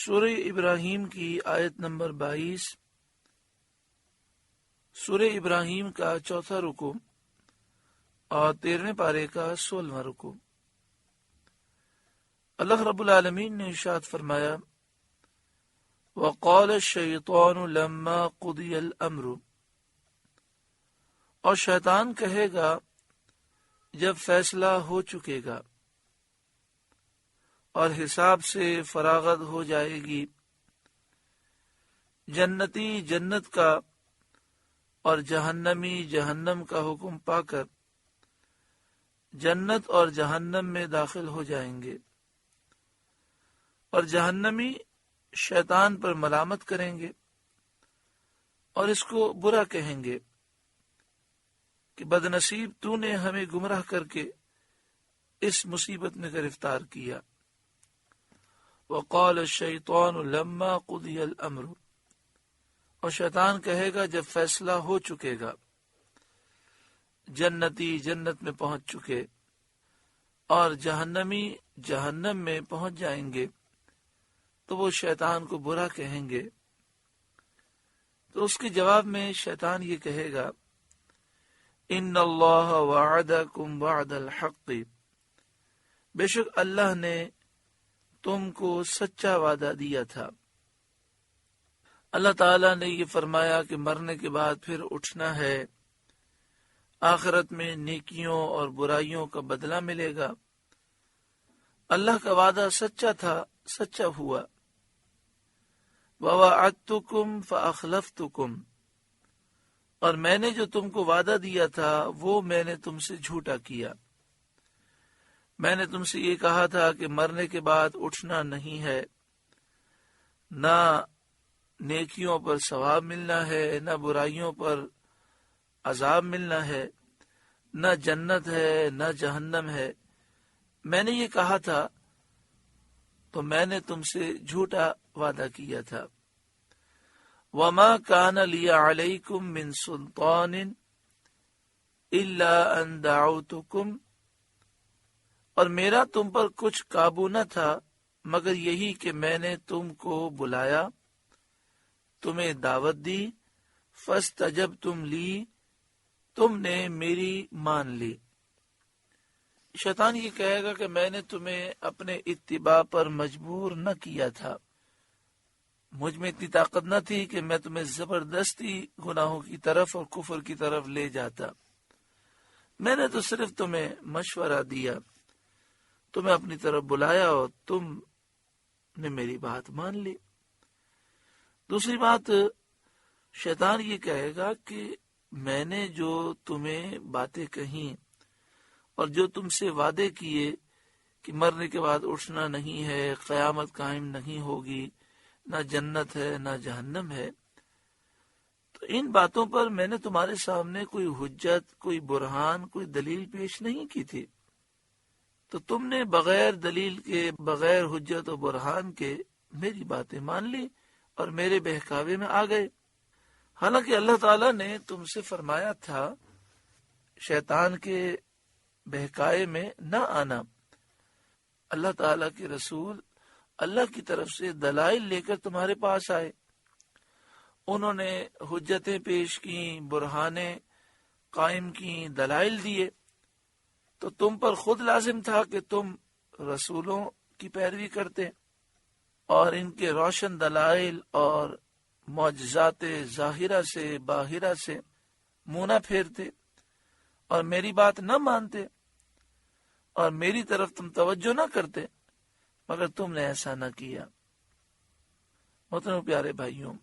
سورہ ابراہیم کی آیت نمبر 22، سورہ ابراہیم کا 4واں رکوع اور 13ویں پارے کا 16واں رکوع۔ اللہ رب العالمین نے ارشاد فرمایا، وَقَالَ الشَّيْطَانُ لَمَّا قُضِيَ الْأَمْرُ، اور شیطان کہے گا جب فیصلہ ہو چکے گا اور حساب سے فراغت ہو جائے گی، جنتی جنت کا اور جہنمی جہنم کا حکم پا کر جنت اور جہنم میں داخل ہو جائیں گے، اور جہنمی شیطان پر ملامت کریں گے اور اس کو برا کہیں گے کہ بد نصیب تو نے ہمیں گمراہ کر کے اس مصیبت میں گرفتار کیا۔ وقال الشیطان لما قضی الامر، اور شیطان کہے گا جب فیصلہ ہو چکے گا، جنتی جنت میں پہنچ چکے اور جہنمی جہنم میں پہنچ جائیں گے تو وہ شیطان کو برا کہیں گے۔ تو اس کے جواب میں شیطان یہ کہے گا، ان اللہ وعدکم وعد الحق، بے شک اللہ نے تم کو سچا وعدہ دیا تھا۔ اللہ تعالیٰ نے یہ فرمایا کہ مرنے کے بعد پھر اٹھنا ہے، آخرت میں نیکیوں اور برائیوں کا بدلہ ملے گا۔ اللہ کا وعدہ سچا تھا، سچا ہوا۔ وَوَعَدتُّكُمْ فَأَخْلَفْتُكُمْ، اور میں نے جو تم کو وعدہ دیا تھا وہ میں نے تم سے جھوٹا کیا۔ میں نے تم سے یہ کہا تھا کہ مرنے کے بعد اٹھنا نہیں ہے، نہ نیکیوں پر ثواب ملنا ہے، نہ برائیوں پر عذاب ملنا ہے، نہ جنت ہے نہ جہنم ہے۔ میں نے یہ کہا تھا تو میں نے تم سے جھوٹا وعدہ کیا تھا۔ وَمَا كَانَ لِيَ عَلَيْكُمْ مِنْ سُلْطَانٍ إِلَّا أَنْ دَعَوْتُكُمْ، اور میرا تم پر کچھ قابو نہ تھا مگر یہی کہ میں نے تم کو بلایا، تمہیں دعوت دی، فَاسْتَجَبْتُمْ لِي، تم نے میری مان لی۔ شیطان یہ کہے گا کہ میں نے تمہیں اپنے اتباع پر مجبور نہ کیا تھا، مجھ میں اتنی طاقت نہ تھی کہ میں تمہیں زبردستی گناہوں کی طرف اور کفر کی طرف لے جاتا۔ میں نے تو صرف تمہیں مشورہ دیا، تمہیں اپنی طرف بلایا اور تم نے میری بات مان لی۔ دوسری بات، شیطان یہ کہے گا کہ میں نے جو تمہیں باتیں کہیں اور جو تم سے وعدے کیے کہ مرنے کے بعد اٹھنا نہیں ہے، قیامت قائم نہیں ہوگی، نہ جنت ہے نہ جہنم ہے، تو ان باتوں پر میں نے تمہارے سامنے کوئی حجت، کوئی برہان، کوئی دلیل پیش نہیں کی تھی، تو تم نے بغیر دلیل کے، بغیر حجت و برہان کے میری باتیں مان لی اور میرے بہکاوے میں آ گئے۔ حالانکہ اللہ تعالیٰ نے تم سے فرمایا تھا شیطان کے بہکائے میں نہ آنا۔ اللہ تعالیٰ کے رسول اللہ کی طرف سے دلائل لے کر تمہارے پاس آئے، انہوں نے حجتیں پیش کی، برہانیں قائم کی، دلائل دیے، تو تم پر خود لازم تھا کہ تم رسولوں کی پیروی کرتے اور ان کے روشن دلائل اور معجزات ظاہرہ سے باہرہ سے منہ نہ پھیرتے اور میری بات نہ مانتے اور میری طرف تم توجہ نہ کرتے، مگر تم نے ایسا نہ کیا۔ محترم پیارے بھائیوں،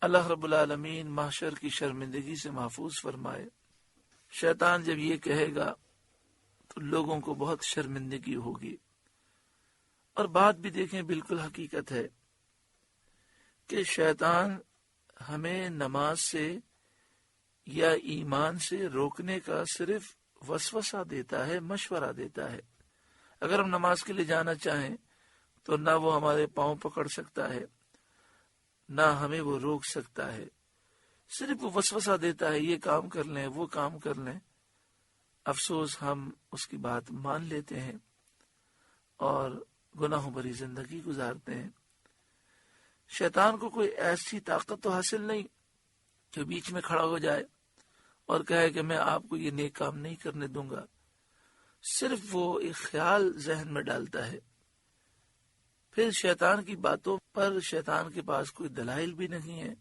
اللہ رب العالمین محشر کی شرمندگی سے محفوظ فرمائے۔ شیطان جب یہ کہے گا تو لوگوں کو بہت شرمندگی ہوگی، اور بات بھی دیکھیں بالکل حقیقت ہے کہ شیطان ہمیں نماز سے یا ایمان سے روکنے کا صرف وسوسہ دیتا ہے، مشورہ دیتا ہے۔ اگر ہم نماز کے لیے جانا چاہیں تو نہ وہ ہمارے پاؤں پکڑ سکتا ہے، نہ ہمیں وہ روک سکتا ہے، صرف وہ وسوسہ دیتا ہے، یہ کام کر لیں، وہ کام کر لیں۔ افسوس ہم اس کی بات مان لیتے ہیں اور گناہوں بھری زندگی گزارتے ہیں۔ شیطان کو کوئی ایسی طاقت تو حاصل نہیں جو بیچ میں کھڑا ہو جائے اور کہے کہ میں آپ کو یہ نیک کام نہیں کرنے دوں گا۔ صرف وہ ایک خیال ذہن میں ڈالتا ہے۔ پھر شیطان کی باتوں پر شیطان کے پاس کوئی دلائل بھی نہیں ہے۔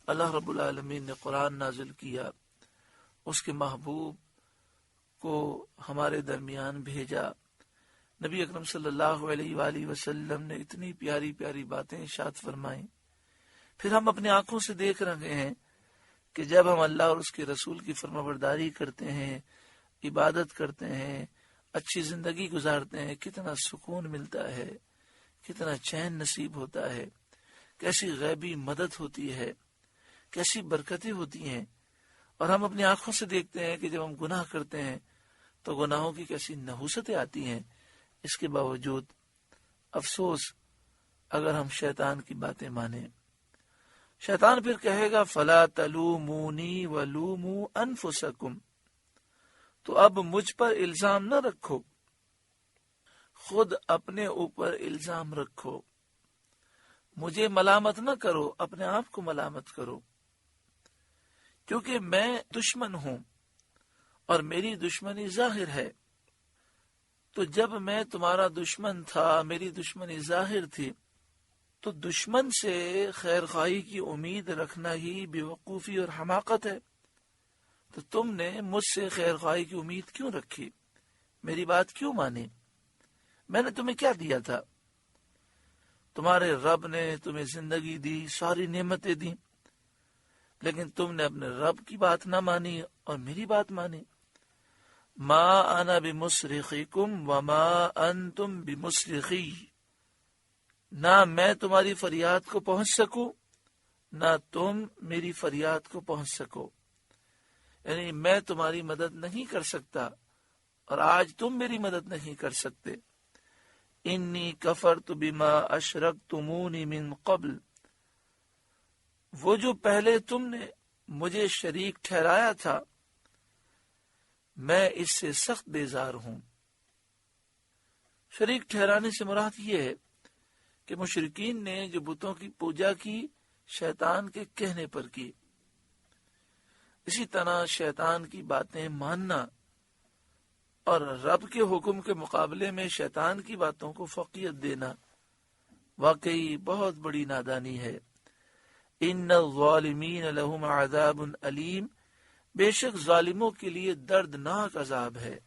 اللہ رب العالمین نے قرآن نازل کیا، اس کے محبوب کو ہمارے درمیان بھیجا، نبی اکرم صلی اللہ علیہ وآلہ وسلم نے اتنی پیاری پیاری باتیں ارشاد فرمائیں۔ پھر ہم اپنی آنکھوں سے دیکھ رہے ہیں کہ جب ہم اللہ اور اس کے رسول کی فرمانبرداری کرتے ہیں، عبادت کرتے ہیں، اچھی زندگی گزارتے ہیں، کتنا سکون ملتا ہے، کتنا چین نصیب ہوتا ہے، کیسی غیبی مدد ہوتی ہے، کیسی برکتیں ہوتی ہیں۔ اور ہم اپنی آنکھوں سے دیکھتے ہیں کہ جب ہم گناہ کرتے ہیں تو گناہوں کی کیسی نحوستیں آتی ہیں۔ اس کے باوجود افسوس اگر ہم شیطان کی باتیں مانیں۔ شیطان پھر کہے گا فَلَا تَلُومُونِي وَلُومُوا أَنفُسَكُمْ، تو اب مجھ پر الزام نہ رکھو، خود اپنے اوپر الزام رکھو، مجھے ملامت نہ کرو، اپنے آپ کو ملامت کرو، کیونکہ میں دشمن ہوں اور میری دشمنی ظاہر ہے۔ تو جب میں تمہارا دشمن تھا، میری دشمنی ظاہر تھی، تو دشمن سے خیر خواہی کی امید رکھنا ہی بیوقوفی اور حماقت ہے۔ تو تم نے مجھ سے خیر خواہی کی امید کیوں رکھی؟ میری بات کیوں مانی؟ میں نے تمہیں کیا دیا تھا؟ تمہارے رب نے تمہیں زندگی دی، ساری نعمتیں دی، لیکن تم نے اپنے رب کی بات نہ مانی اور میری بات مانی۔ ما انا بمصرخکم وما انتم بمصرخی، نہ میں تمہاری فریاد کو پہنچ سکوں نہ تم میری فریاد کو پہنچ سکو، یعنی میں تمہاری مدد نہیں کر سکتا اور آج تم میری مدد نہیں کر سکتے۔ انی کفرت بما اشرکتمونی من قبل، وہ جو پہلے تم نے مجھے شریک ٹھہرایا تھا میں اس سے سخت بیزار ہوں۔ شریک ٹھہرانے سے مراد یہ ہے کہ مشرکین نے جو بتوں کی پوجا کی شیطان کے کہنے پر کی، اسی طرح شیطان کی باتیں ماننا اور رب کے حکم کے مقابلے میں شیطان کی باتوں کو فوقیت دینا واقعی بہت بڑی نادانی ہے۔ ان الظالمین لهم عذاب علیم، بے شک ظالموں کے لیے دردناک عذاب ہے۔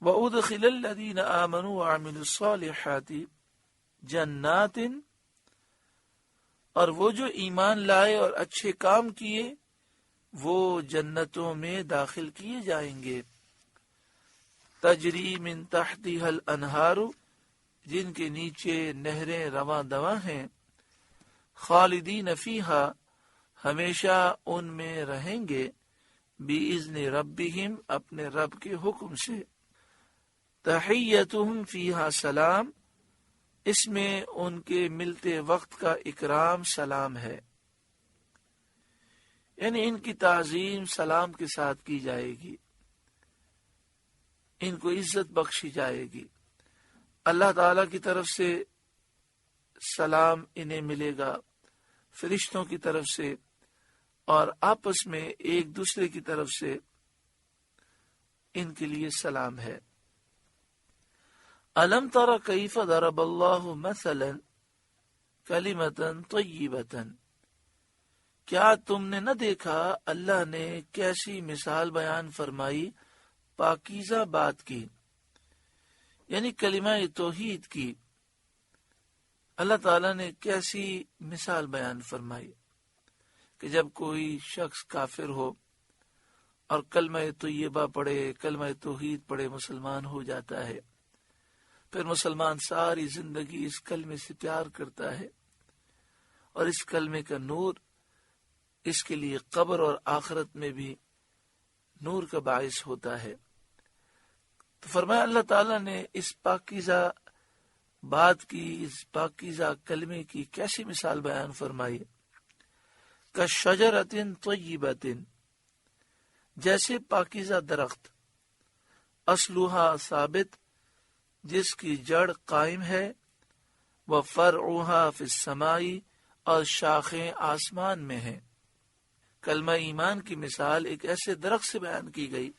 وَأُدْخِلَ الَّذِينَ آمَنُوا وَعَمِلُوا الصَّالِحَاتِ جنات، اور وہ جو ایمان لائے اور اچھے کام کیے وہ جنتوں میں داخل کیے جائیں گے۔ تجری من تحتها الانہار، جن کے نیچے نہریں رواں دواں ہیں۔ خالدین فیہا، ہمیشہ ان میں رہیں گے۔ بِإِذْنِ ربہم، اپنے رب کے حکم سے۔ تحیتہم فیہا سلام، اس میں ان کے ملتے وقت کا اکرام سلام ہے، یعنی ان کی تعظیم سلام کے ساتھ کی جائے گی، ان کو عزت بخشی جائے گی۔ اللہ تعالی کی طرف سے سلام انہیں ملے گا، فرشتوں کی طرف سے، اور آپس میں ایک دوسرے کی طرف سے ان کے لیے سلام ہے۔ أَلَمْ تَرَ كَيْفَ ضَرَبَ اللَّهُ مَثَلًا كَلِمَةً طَيِّبَةً، کیا تم نے نہ دیکھا اللہ نے کیسی مثال بیان فرمائی پاکیزہ بات کی، یعنی کلمہ توحید کی۔ اللہ تعالیٰ نے کیسی مثال بیان فرمائی کہ جب کوئی شخص کافر ہو اور کلمہ طیبہ پڑھے، کلمہ توحید پڑھے، مسلمان ہو جاتا ہے، پھر مسلمان ساری زندگی اس کلمے سے پیار کرتا ہے اور اس کلمے کا نور اس کے لیے قبر اور آخرت میں بھی نور کا باعث ہوتا ہے۔ تو فرمایا اللہ تعالیٰ نے اس پاکیزہ بات کی، اس پاکیزہ کلمے کی کیسی مثال بیان فرمائی۔ کَشَجَرَةٍ طَیِّبَةٍ، جیسے پاکیزہ درخت، اصلها ثابت، جس کی جڑ قائم ہے، وَفَرْعُهَا فِي السَّمَاءِ، اور شاخیں آسمان میں ہیں۔ کلمہ ایمان کی مثال ایک ایسے درخت سے بیان کی گئی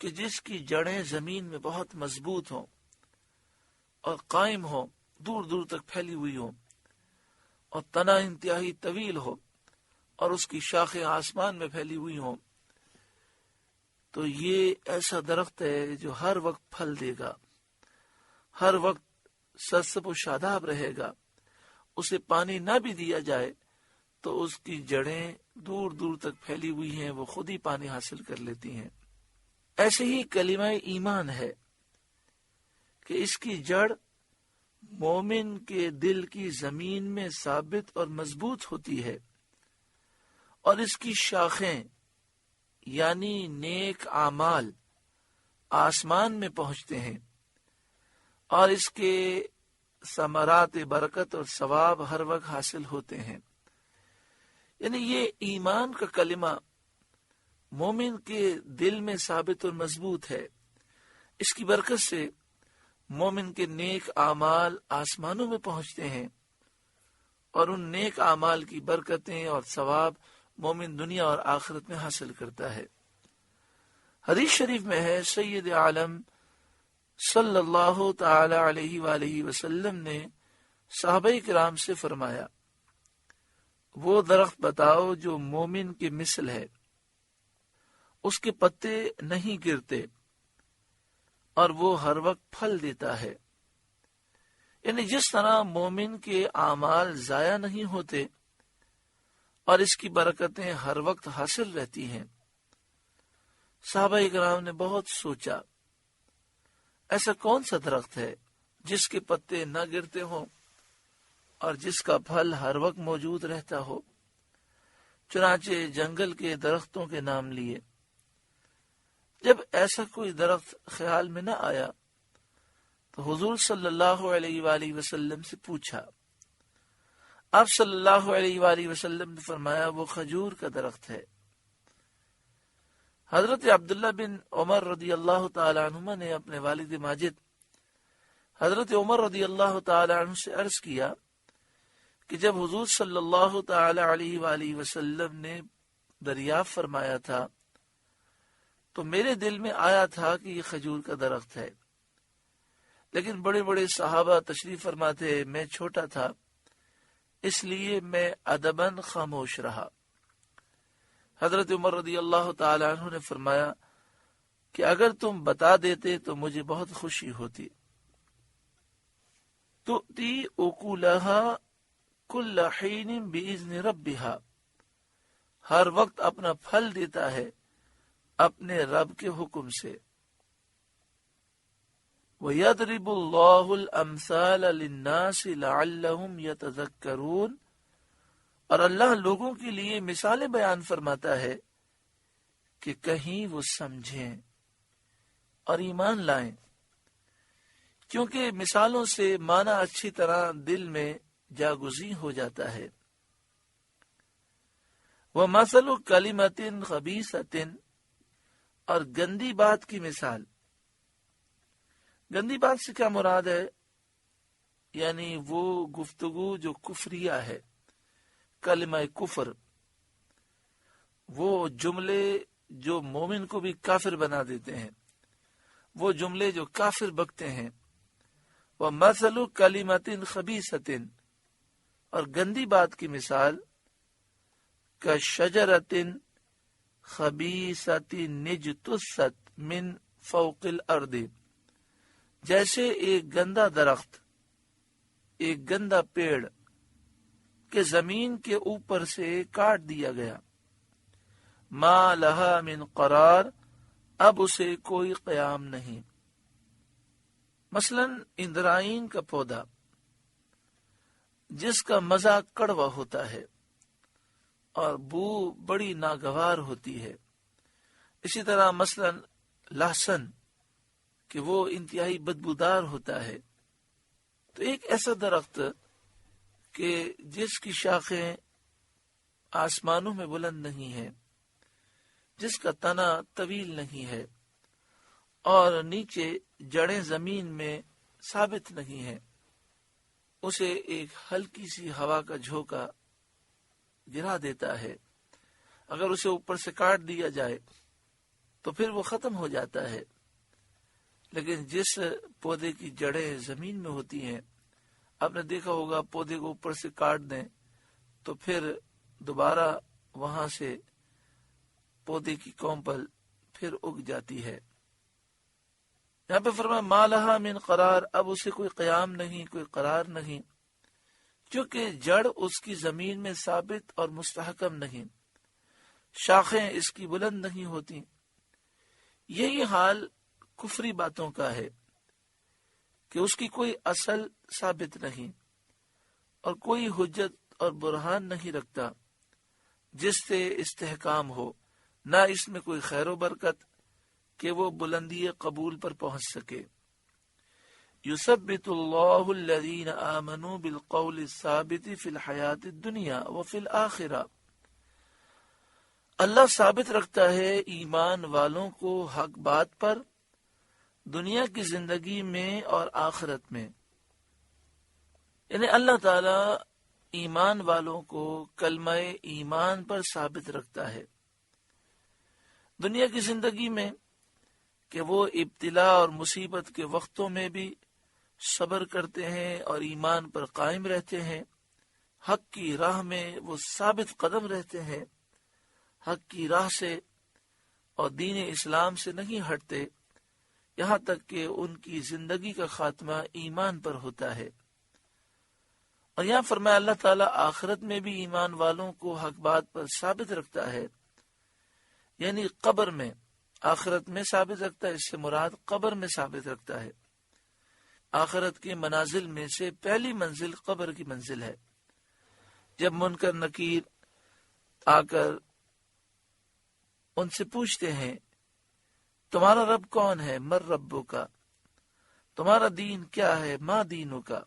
کہ جس کی جڑیں زمین میں بہت مضبوط ہوں اور قائم ہوں، دور دور تک پھیلی ہوئی ہوں، اور تنا انتہائی طویل ہو، اور اس کی شاخیں آسمان میں پھیلی ہوئی ہوں۔ تو یہ ایسا درخت ہے جو ہر وقت پھل دے گا، ہر وقت سرسب و شاداب رہے گا۔ اسے پانی نہ بھی دیا جائے تو اس کی جڑیں دور دور تک پھیلی ہوئی ہیں، وہ خود ہی پانی حاصل کر لیتی ہیں۔ ایسے ہی کلمہ ایمان ہے کہ اس کی جڑ مومن کے دل کی زمین میں ثابت اور مضبوط ہوتی ہے، اور اس کی شاخیں یعنی نیک اعمال آسمان میں پہنچتے ہیں، اور اس کے ثمرات برکت اور ثواب ہر وقت حاصل ہوتے ہیں۔ یعنی یہ ایمان کا کلمہ مومن کے دل میں ثابت اور مضبوط ہے، اس کی برکت سے مومن کے نیک اعمال آسمانوں میں پہنچتے ہیں، اور ان نیک اعمال کی برکتیں اور ثواب مومن دنیا اور آخرت میں حاصل کرتا ہے۔ حدیث شریف میں ہے، سید عالم صلی اللہ تعالی علیہ وآلہ وسلم نے صحابہ کرام سے فرمایا، وہ درخت بتاؤ جو مومن کے مثل ہے، اس کے پتے نہیں گرتے اور وہ ہر وقت پھل دیتا ہے۔ یعنی جس طرح مومن کے اعمال ضائع نہیں ہوتے اور اس کی برکتیں ہر وقت حاصل رہتی ہیں۔ صحابہ کرام نے بہت سوچا، ایسا کون سا درخت ہے جس کے پتے نہ گرتے ہوں اور جس کا پھل ہر وقت موجود رہتا ہو؟ چنانچہ جنگل کے درختوں کے نام لیے۔ جب ایسا کوئی درخت خیال میں نہ آیا تو حضور صلی اللہ علیہ وآلہ وسلم سے پوچھا۔ آپ صلی اللہ علیہ وآلہ وسلم نے فرمایا، وہ کھجور کا درخت ہے۔ حضرت عبداللہ بن عمر رضی اللہ تعالی عنہما نے اپنے والد ماجد حضرت عمر رضی اللہ تعالی عنہ سے عرض کیا کہ جب حضور صلی اللہ تعالی علیہ وآلہ وسلم نے دریافت فرمایا تھا تو میرے دل میں آیا تھا کہ یہ کھجور کا درخت ہے، لیکن بڑے بڑے صحابہ تشریف فرما تھے، میں چھوٹا تھا، اس لیے میں ادباً خاموش رہا۔ حضرت عمر رضی اللہ تعالی عنہ نے فرمایا کہ اگر تم بتا دیتے تو مجھے بہت خوشی ہوتی۔ تؤتی اکلھا کل حین باذن ربھا، ہر وقت اپنا پھل دیتا ہے اپنے رب کے حکم سے۔ وَيَضْرِبُ اللَّهُ الْأَمْثَالَ لِلنَّاسِ لَعَلَّهُمْ يَتَذَكَّرُونَ، اور اللہ لوگوں کے لیے مثالیں بیان فرماتا ہے کہ کہیں وہ سمجھیں اور ایمان لائیں، کیونکہ مثالوں سے معنی اچھی طرح دل میں جاگزین ہو جاتا ہے۔ وَمَثَلُ كَلِمَةٍ خَبِيثَةٍ، اور گندی بات کی مثال۔ گندی بات سے کیا مراد ہے؟ یعنی وہ گفتگو جو کفریہ ہے، کلمہ کفر، وہ جملے جو مومن کو بھی کافر بنا دیتے ہیں، وہ جملے جو کافر بکتے ہیں۔ وَمَثَلُ كَلِمَةٍ خَبِيثَةٍ، اور گندی بات کی مثال، كَشَجَرَةٍ خَبِيثَةٍ اجْتُثَّتْ مِنْ فَوْقِ الْأَرْضِ، جیسے ایک گندا درخت، ایک گندا پیڑ کہ زمین کے اوپر سے کاٹ دیا گیا، ما لہا من قرار، اب اسے کوئی قیام نہیں۔ مثلا اندرائین کا پودا جس کا مزہ کڑوا ہوتا ہے اور بو بڑی ناگوار ہوتی ہے، اسی طرح مثلا لہسن کہ وہ انتہائی بدبودار ہوتا ہے۔ تو ایک ایسا درخت کہ جس کی شاخیں آسمانوں میں بلند نہیں ہے، جس کا تنا طویل نہیں ہے، اور نیچے جڑیں زمین میں ثابت نہیں ہے، اسے ایک ہلکی سی ہوا کا جھونکا گرا دیتا ہے، اگر اسے اوپر سے کاٹ دیا جائے تو پھر وہ ختم ہو جاتا ہے، لیکن جس پودے کی جڑیں زمین میں ہوتی ہیں، آپ نے دیکھا ہوگا پودے کو اوپر سے کاٹ دیں تو پھر دوبارہ وہاں سے پودے کی کومپل پھر اگ جاتی ہے۔ یہاں پہ فرمایا ما لہا من قرار، اب اسے کوئی قیام نہیں، کوئی قرار نہیں، کیونکہ جڑ اس کی زمین میں ثابت اور مستحکم نہیں، شاخیں اس کی بلند نہیں ہوتی۔ یہی حال کفری باتوں کا ہے کہ اس کی کوئی اصل ثابت نہیں اور کوئی حجت اور برہان نہیں رکھتا جس سے استحکام ہو، نہ اس میں کوئی خیر و برکت کہ وہ بلندی قبول پر پہنچ سکے۔ یثبت اللہ الذین آمنوا بالقول الثابت فی الحیات الدنیا وفی الآخرہ، اللہ ثابت رکھتا ہے ایمان والوں کو حق بات پر دنیا کی زندگی میں اور آخرت میں، یعنی اللہ تعالی ایمان والوں کو کلمہ ایمان پر ثابت رکھتا ہے دنیا کی زندگی میں، کہ وہ ابتلا اور مصیبت کے وقتوں میں بھی صبر کرتے ہیں اور ایمان پر قائم رہتے ہیں، حق کی راہ میں وہ ثابت قدم رہتے ہیں، حق کی راہ سے اور دین اسلام سے نہیں ہٹتے، یہاں تک کہ ان کی زندگی کا خاتمہ ایمان پر ہوتا ہے۔ اور یہاں فرمایا اللہ تعالیٰ آخرت میں بھی ایمان والوں کو حق بات پر ثابت رکھتا ہے، یعنی قبر میں، آخرت میں ثابت رکھتا ہے، اس سے مراد قبر میں ثابت رکھتا ہے۔ آخرت کے منازل میں سے پہلی منزل قبر کی منزل ہے، جب منکر نکیر آ کر ان سے پوچھتے ہیں تمہارا رب کون ہے، مر ربو کا، تمہارا دین کیا ہے، ما دینو کا،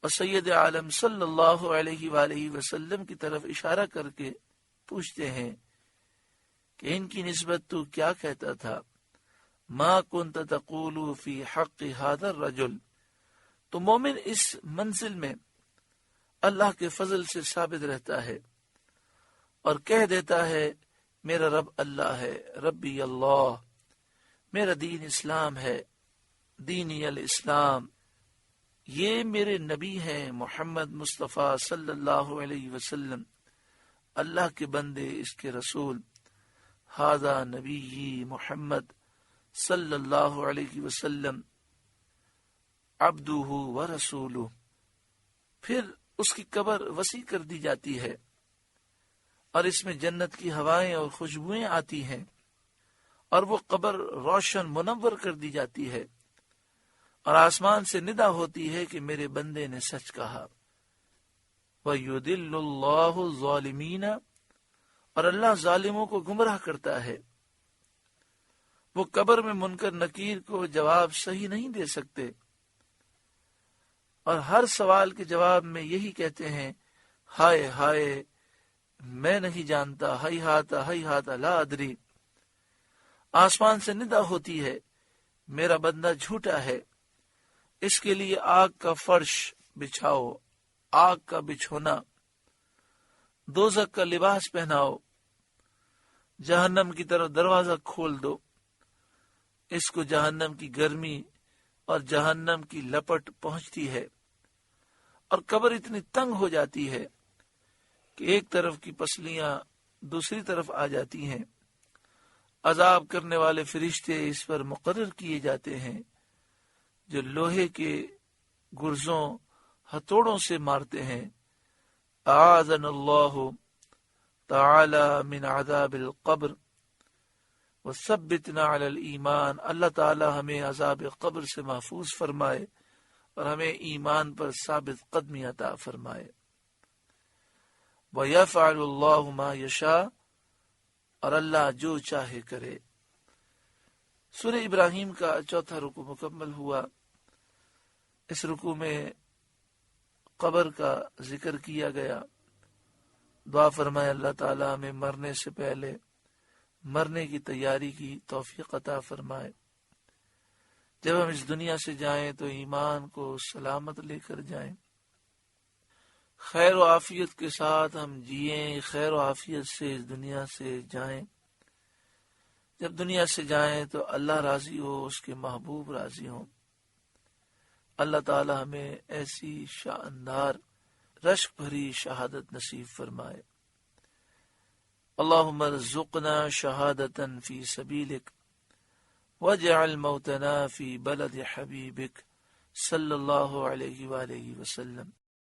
اور سید عالم صلی اللہ علیہ وآلہ وسلم کی طرف اشارہ کر کے پوچھتے ہیں کہ ان کی نسبت تو کیا کہتا تھا، ما کنت تقول فی حق هذا الرجل، تو مومن اس منزل میں اللہ کے فضل سے ثابت رہتا ہے اور کہہ دیتا ہے میرا رب اللہ ہے، ربی اللہ، میرا دین اسلام ہے، دینی الاسلام، یہ میرے نبی ہیں محمد مصطفیٰ صلی اللہ علیہ وسلم، اللہ کے بندے، اس کے رسول، ھذا نبی محمد صلی اللہ علیہ وسلم عبدہ و رسولہ۔ پھر اس کی قبر وسیع کر دی جاتی ہے اور اس میں جنت کی ہوائیں اور خوشبوئیں آتی ہیں، اور وہ قبر روشن منور کر دی جاتی ہے، اور آسمان سے ندا ہوتی ہے کہ میرے بندے نے سچ کہا۔ وَيُضِلُّ اللَّهُ الظَّالِمِينَ، اور اللہ ظالموں کو گمراہ کرتا ہے۔ وہ قبر میں منکر نکیر کو جواب صحیح نہیں دے سکتے، اور ہر سوال کے جواب میں یہی کہتے ہیں ہائے ہائے میں نہیں جانتا، ہئی ہاتھا لا ادری۔ آسمان سے ندا ہوتی ہے میرا بندہ جھوٹا ہے، اس کے لیے آگ کا فرش بچھاؤ، آگ کا بچھونا، دوزخ کا لباس پہناؤ، جہنم کی طرف دروازہ کھول دو، اس کو جہنم کی گرمی اور جہنم کی لپٹ پہنچتی ہے، اور قبر اتنی تنگ ہو جاتی ہے کہ ایک طرف کی پسلیاں دوسری طرف آ جاتی ہیں، عذاب کرنے والے فرشتے اس پر مقرر کیے جاتے ہیں جو لوہے کے گرزوں ہتھوڑوں سے مارتے ہیں۔ اعاذنا اللہ تعالی من عذاب القبر وثبتنا علی الایمان، اللہ تعالی ہمیں عذاب قبر سے محفوظ فرمائے اور ہمیں ایمان پر ثابت قدمی عطا فرمائے۔ وَيَفْعَلُ اللَّهُ مَا يَشَاءُ، اور اللہ جو چاہے کرے۔ سورہ ابراہیم کا چوتھا رکوع مکمل ہوا۔ اس رکوع میں قبر کا ذکر کیا گیا، دعا فرمائے اللہ تعالیٰ ہمیں مرنے سے پہلے مرنے کی تیاری کی توفیق عطا فرمائے۔ جب ہم اس دنیا سے جائیں تو ایمان کو سلامت لے کر جائیں، خیر و عافیت کے ساتھ ہم جئیں، خیر و عافیت سے اس دنیا سے جائیں۔ جب دنیا سے جائیں تو اللہ راضی ہو، اس کے محبوب راضی ہوں۔ اللہ تعالی ہمیں ایسی شاندار رشک بھری شہادت نصیب فرمائے۔ اللہم ارزقنا شہادتا فی سبیلک واجعل موتنا فی بلد حبیبک صلی اللہ علیہ وآلہ وسلم۔